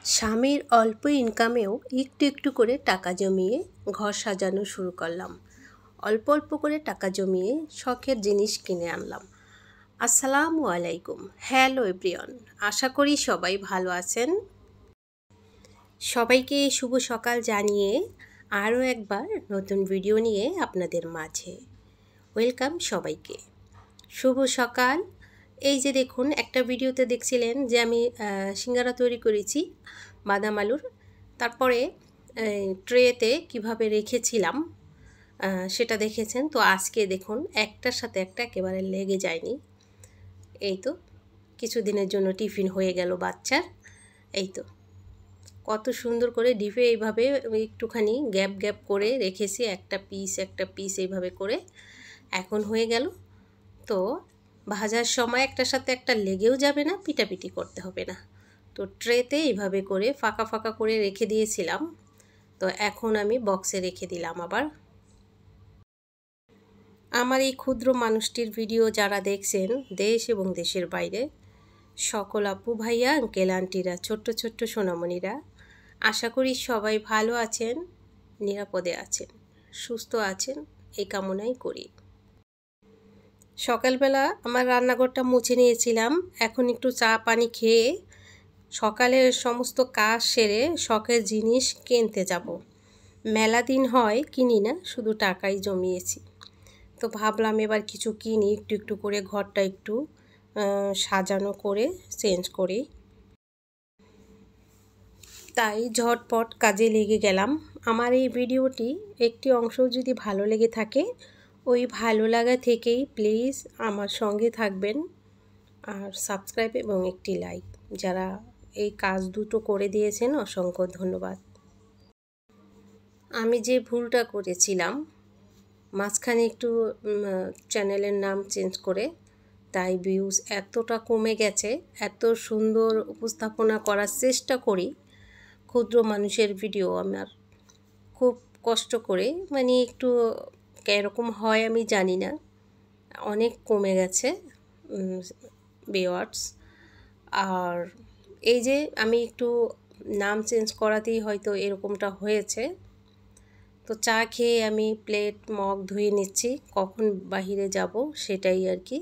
স্বামীর অল্প ইনকামেও একটু একটু করে টাকা জমিয়ে ঘর সাজানো শুরু করলাম। অল্প অল্প করে টাকা জমিয়ে শখের জিনিস কিনে আনলাম। আসসালামু আলাইকুম। হ্যালো এভরিওয়ান, আশা করি সবাই ভালো আছেন। সবাইকে শুভ সকাল জানিয়ে আরও একবার নতুন ভিডিও নিয়ে আপনাদের মাঝে ওয়েলকাম সবাইকে। শুভ সকাল। এই যে দেখুন, একটা ভিডিওতে দেখছিলেন যে আমি সিঙ্গারা তৈরি করেছি বাদাম আলুর। তারপরে ট্রেতে কিভাবে রেখেছিলাম সেটা দেখেছেন। তো আজকে দেখুন, একটার সাথে একটা একেবারে লেগে যায়নি। এই তো কিছুদিনের জন্য টিফিন হয়ে গেল বাচ্চার। এই তো কত সুন্দর করে ডিপে এইভাবে একটুখানি গ্যাপ গ্যাপ করে রেখেছি, একটা পিস এইভাবে করে এখন হয়ে গেল। তো ভাজার সময় একটার সাথে একটা লেগেও যাবে না, পিটাপিটি করতে হবে না। তো ট্রেতে এইভাবে করে ফাঁকা ফাঁকা করে রেখে দিয়েছিলাম। তো এখন আমি বক্সে রেখে দিলাম। আবার আমার এই ক্ষুদ্র মানুষটির ভিডিও যারা দেখছেন দেশ এবং দেশের বাইরে, সকল আপু ভাইয়া, আঙ্কেল আন্টিরা, ছোট্ট ছোট্ট সোনামণিরা, আশা করি সবাই ভালো আছেন, নিরাপদে আছেন, সুস্থ আছেন, এই কামনাই করি। সকালবেলা আমার রান্নাঘরটা মুছে নিয়েছিলাম। এখন একটু চা পানি খেয়ে সকালের সমস্ত কাজ সেরে শখের জিনিস কিনতে যাব। মেলা দিন হয় কিনি না, শুধু টাকাই জমিয়েছি। তো ভাবলাম এবার কিছু কিনি, একটু একটু করে ঘরটা একটু সাজানো করে চেঞ্জ করি। তাই ঝটপট কাজে লেগে গেলাম। আমার এই ভিডিওটি একটি অংশ যদি ভালো লেগে থাকে, ওই ভালো লাগা থেকেই প্লিজ আমার সঙ্গে থাকবেন, আর সাবস্ক্রাইব এবং একটি লাইক। যারা এই কাজ দুটো করে দিয়েছেন অসংখ্য ধন্যবাদ। আমি যে ভুলটা করেছিলাম, মাঝখানে একটু চ্যানেলের নাম চেঞ্জ করে, তাই ভিউজ এতটা কমে গেছে। এত সুন্দর উপস্থাপনা করার চেষ্টা করি, ক্ষুদ্র মানুষের ভিডিও আমার খুব কষ্ট করে, মানে একটু কীরকম হয় আমি জানি না, অনেক কমে গেছে ভিউয়ার্স। আর এই যে আমি একটু নাম চেঞ্জ করাতেই হয়তো এরকমটা হয়েছে। তো চা খেয়ে আমি প্লেট মগ ধুয়ে নিচ্ছি, কখন বাহিরে যাব সেটাই আর কি।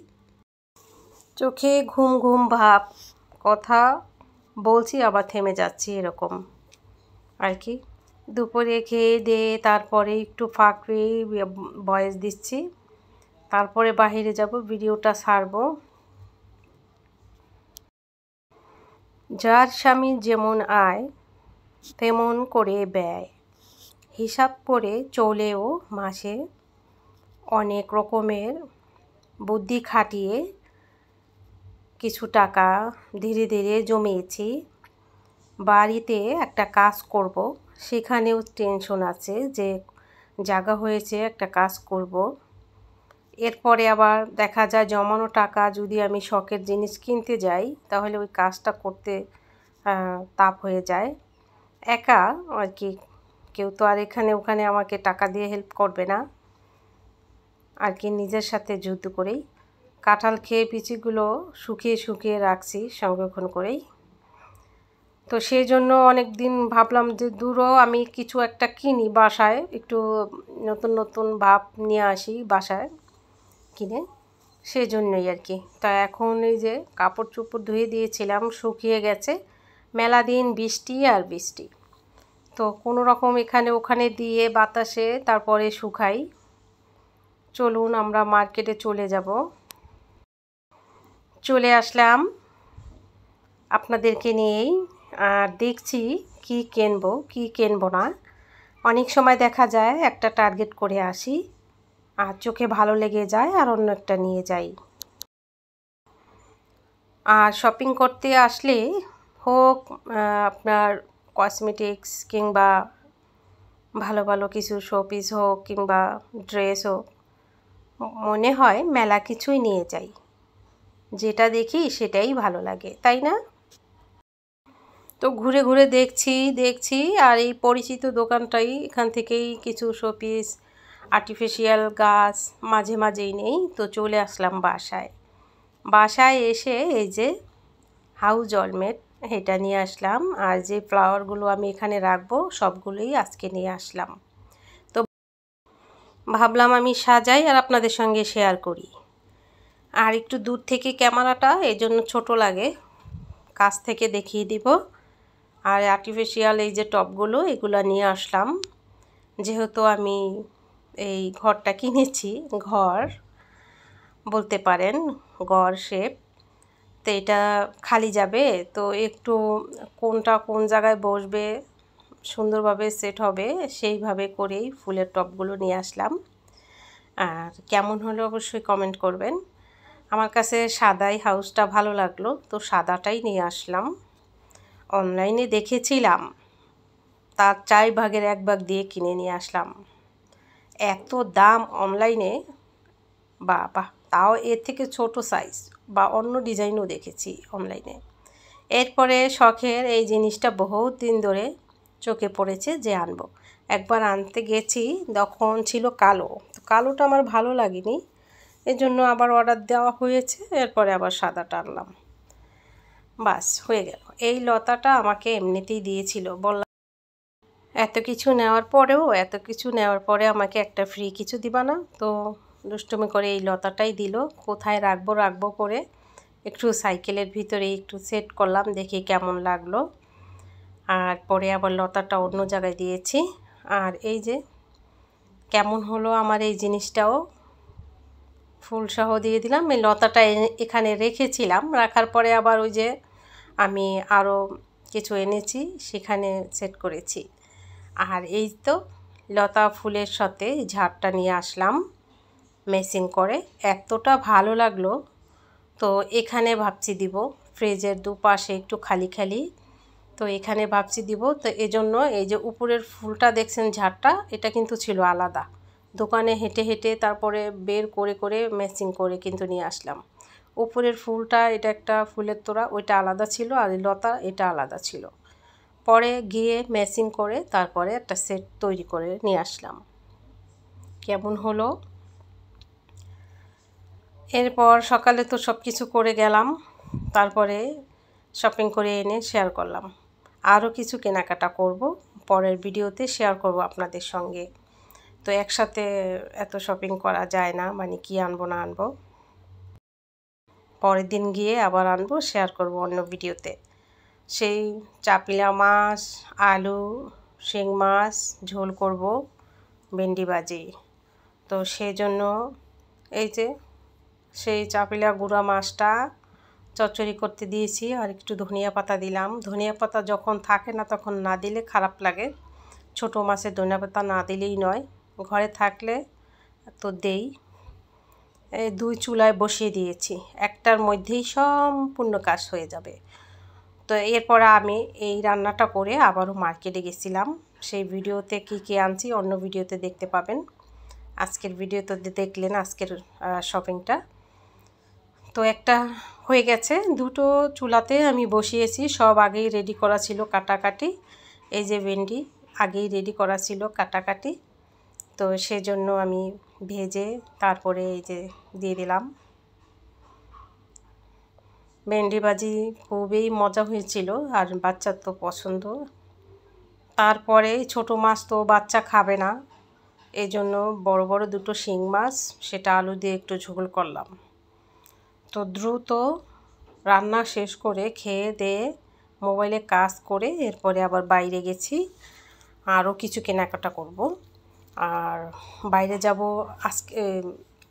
চোখে ঘুম ঘুম ভাব, কথা বলছি আবার থেমে যাচ্ছি, এরকম আর কি। দুপুরে খেয়ে দিয়ে তারপরে একটু ফাঁকে ভয়েস দিচ্ছি, তারপরে বাহিরে যাব, ভিডিওটা ছাড়বো। যার স্বামী যেমন আয় তেমন করে ব্যয়, হিসাব করে চলেও মাসে অনেক রকমের বুদ্ধি খাটিয়ে কিছু টাকা ধীরে ধীরে জমিয়েছি। বাড়িতে একটা কাজ করব, সেখানেও টেনশন আছে যে জায়গা হয়েছে একটা কাজ করব। এরপরে আবার দেখা যায় জমানো টাকা যদি আমি শখের জিনিস কিনতে যাই, তাহলে ওই কাজটা করতে তাপ হয়ে যায়। একা আর কি, কেউ তো আর এখানে ওখানে আমাকে টাকা দিয়ে হেল্প করবে না আর কি। নিজের সাথে যুদ্ধ করেই কাঁঠাল খেয়ে বিচিগুলো শুকিয়ে শুকিয়ে রাখছি সংরক্ষণ করেই। তো সেই জন্য অনেক দিন ভাবলাম যে দূরও আমি কিছু একটা কিনি বাসায়, একটু নতুন নতুন ভাব নিয়ে আসি বাসায় কিনে, সেই জন্যই আর কি। তা এখন এই যে কাপড় চোপড় ধুয়ে দিয়েছিলাম, শুকিয়ে গেছে। মেলা দিন বৃষ্টি আর বৃষ্টি, তো কোনো রকম এখানে ওখানে দিয়ে বাতাসে তারপরে শুকাই। চলুন আমরা মার্কেটে চলে যাব। চলে আসলাম আপনাদেরকে নিয়েই, আর দেখছি কি কিনবো কি কিনবো না। অনেক সময় দেখা যায় একটা টার্গেট করে আসি, আর চোখে ভালো লেগে যায় আর অন্য একটা নিয়ে যাই। আর শপিং করতে আসলে হোক আপনার কসমেটিক্স কিংবা ভালো ভালো কিছু শোপিস হোক কিংবা ড্রেস হোক, মনে হয় মেলা কিছুই নিয়ে যাই, যেটা দেখি সেটাই ভালো লাগে, তাই না? তো ঘুরে ঘুরে দেখছি আর এই পরিচিত দোকানটাই, এখান থেকেই কিছু শোপিস আর্টিফিশিয়াল গাছ মাঝে মাঝেই নেই। তো চলে আসলাম বাসায় এসে এই যে হাউস অলমেট এটা নিয়ে আসলাম। আর যে ফ্লাওয়ারগুলো আমি এখানে রাখবো সবগুলোই আজকে নিয়ে আসলাম। তো ভাবলাম আমি সাজাই আর আপনাদের সঙ্গে শেয়ার করি। আর একটু দূর থেকে ক্যামেরাটা এই জন্য ছোটো লাগে, কাছ থেকে দেখিয়ে দিব। আর আর্টিফিশিয়াল এই যে টবগুলো এগুলো নিয়ে আসলাম, যেহেতু আমি এই ঘরটা কিনেছি, ঘর বলতে পারেন ঘর শেপ, তো এটা খালি যাবে, তো একটু কোনটা কোন জায়গায় বসবে সুন্দরভাবে সেট হবে সেইভাবে করেই ফুলের টবগুলো নিয়ে আসলাম। আর কেমন হলো অবশ্যই কমেন্ট করবেন। আমার কাছে সাদাই হাউসটা ভালো লাগলো, তো সাদাটাই নিয়ে আসলাম। অনলাইনে দেখেছিলাম, তার 4 ভাগের 1 ভাগ দিয়ে কিনে নিয়ে আসলাম। এত দাম অনলাইনে, বাবা! তাও এর থেকে ছোট সাইজ বা অন্য ডিজাইনও দেখেছি অনলাইনে। এরপরে শখের এই জিনিসটা বহুত দিন ধরে চোখে পড়েছে যে আনবো। একবার আনতে গেছি, তখন ছিল কালো, তো কালোটা আমার ভালো লাগেনি, এজন্য আবার অর্ডার দেওয়া হয়েছে। এরপরে আবার সাদাটা আনলাম, বাস হয়ে গেল। এই লতাটা আমাকে এমনিতেই দিয়েছিল, বললাম এত কিছু নেওয়ার পরে আমাকে একটা ফ্রি কিছু দিবা না? তো দুষ্টুমি করে এই লতাটাই দিল। কোথায় রাখবো করে একটু সাইকেলের ভিতরে একটু সেট করলাম, দেখি কেমন লাগলো। আর পরে আবার লতাটা অন্য জায়গায় দিয়েছি। আর এই যে কেমন হলো আমার এই জিনিসটাও ফুলসহ দিয়ে দিলাম। এই লতাটা এখানে রেখেছিলাম, রাখার পরে আবার ওই যে আমি আরও কিছু এনেছি সেখানে সেট করেছি। আর এই তো লতা ফুলের সাথে ঝাড়টা নিয়ে আসলাম ম্যাচিং করে, এতটা ভালো লাগলো। তো এখানে ভাবছি দিব, ফ্রিজের দুপাশে একটু খালি খালি, তো এখানে ভাবছি দিব। তো এজন্য এই যে উপরের ফুলটা দেখছেন ঝাড়টা, এটা কিন্তু ছিল আলাদা, দোকানে হেঁটে হেঁটে তারপরে বের করে ম্যাচিং করে কিন্তু নিয়ে আসলাম। উপরের ফুলটা এটা একটা ফুলের তোড়া, ওইটা আলাদা ছিল, আর লতা এটা আলাদা ছিল। পরে গিয়ে ম্যাচিং করে তারপরে একটা সেট তৈরি করে নিয়ে আসলাম। কেমন হলো? এরপর সকালে তো সব কিছু করে গেলাম, তারপরে শপিং করে এনে শেয়ার করলাম। আরও কিছু কেনাকাটা করব, পরের ভিডিওতে শেয়ার করব আপনাদের সঙ্গে। তো একসাথে এত শপিং করা যায় না, মানে কি আনবো না আনবো, পরের দিন গিয়ে আবার আনবো, শেয়ার করব অন্য ভিডিওতে। সেই চাপিলা মাছ, আলু, শিং মাছ ঝোল করব, ভেন্ডি ভাজি। তো সেজন্য এই যে সেই চাপিলা গুঁড়া মাছটা চচ্চড়ি করতে দিয়েছি, আর একটু ধনিয়া পাতা দিলাম। ধনিয়া পাতা যখন থাকে না তখন না দিলে খারাপ লাগে, ছোটো মাছের ধনিয়া পাতা না দিলেই নয়, ঘরে থাকলে তো দেই। 2 চুলায় বসিয়ে দিয়েছি, একটার মধ্যেই সম্পূর্ণ কাজ হয়ে যাবে। তো এরপর আমি এই রান্নাটা করে আবারও মার্কেটে গেছিলাম, সেই ভিডিওতে কি আনছি অন্য ভিডিওতে দেখতে পাবেন। আজকের ভিডিওতে দেখলেন আজকের শপিংটা। তো একটা হয়ে গেছে, দুটো চুলাতে আমি বসিয়েছি, সব আগেই রেডি করা ছিল কাটাকাটি। এই যে ভেন্ডি আগেই রেডি করা ছিল কাটাকাটি, তো সেজন্য আমি ভেজে তারপরে এই যে দিয়ে দিলাম। ভেন্ডি ভাজি খুবই মজা হয়েছিল, আর বাচ্চার তো পছন্দ। তারপরে ছোটো মাছ তো বাচ্চা খাবে না, এই জন্য বড় বড় দুটো শিং মাছ, সেটা আলু দিয়ে একটু ঝোল করলাম। তো দ্রুত রান্না শেষ করে খেয়ে দিয়ে মোবাইলে কাজ করে এরপরে আবার বাইরে গেছি, আরও কিছু কেনাকাটা করব। আর বাইরে যাব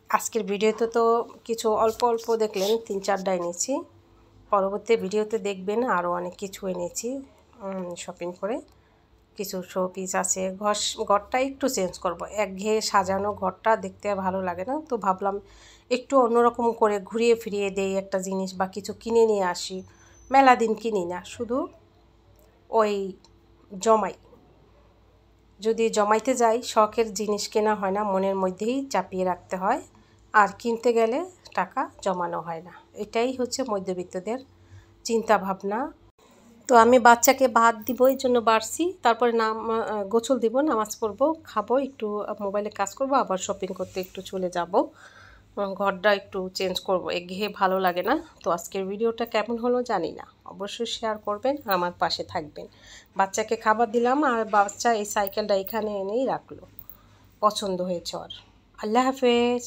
আজকের ভিডিওতে তো কিছু অল্প অল্প দেখলেন, 3-4টা এনেছি, পরবর্তী ভিডিওতে দেখবেন আরও অনেক কিছু এনেছি শপিং করে। কিছু শো পিস আছে, ঘরটা একটু চেঞ্জ করব, একঘেয়ে সাজানো ঘরটা দেখতে ভালো লাগে না, তো ভাবলাম একটু অন্যরকম করে ঘুরিয়ে ফিরিয়ে দেই একটা জিনিস বা কিছু কিনে নিয়ে আসি। মেলা দিন কিনি না, শুধু ওই জমাই, যদি জমাইতে যাই শখের জিনিস কেনা হয় না, মনের মধ্যেই চাপিয়ে রাখতে হয়, আর কিনতে গেলে টাকা জমানো হয় না। এটাই হচ্ছে মধ্যবিত্তদের চিন্তা ভাবনা। তো আমি বাচ্চাকে ভাত দিব, এই জন্য বাড়ছি, তারপরে গোসল দিব, নামাজ পড়বো, খাবো, একটু মোবাইলে কাজ করব, আবার শপিং করতে একটু চলে যাব ঘরটা একটু চেঞ্জ করব, একঘেয়ে ভালো লাগে না। তো আজকের ভিডিওটা কেমন হলো জানি না, অবশ্যই শেয়ার করবেন, আমার পাশে থাকবেন। বাচ্চাকে খাবার দিলাম আর বাচ্চা এই সাইকেলটা এখানে এনেই রাখলো, পছন্দ হয়েছে ওর। আল্লাহ হাফেজ।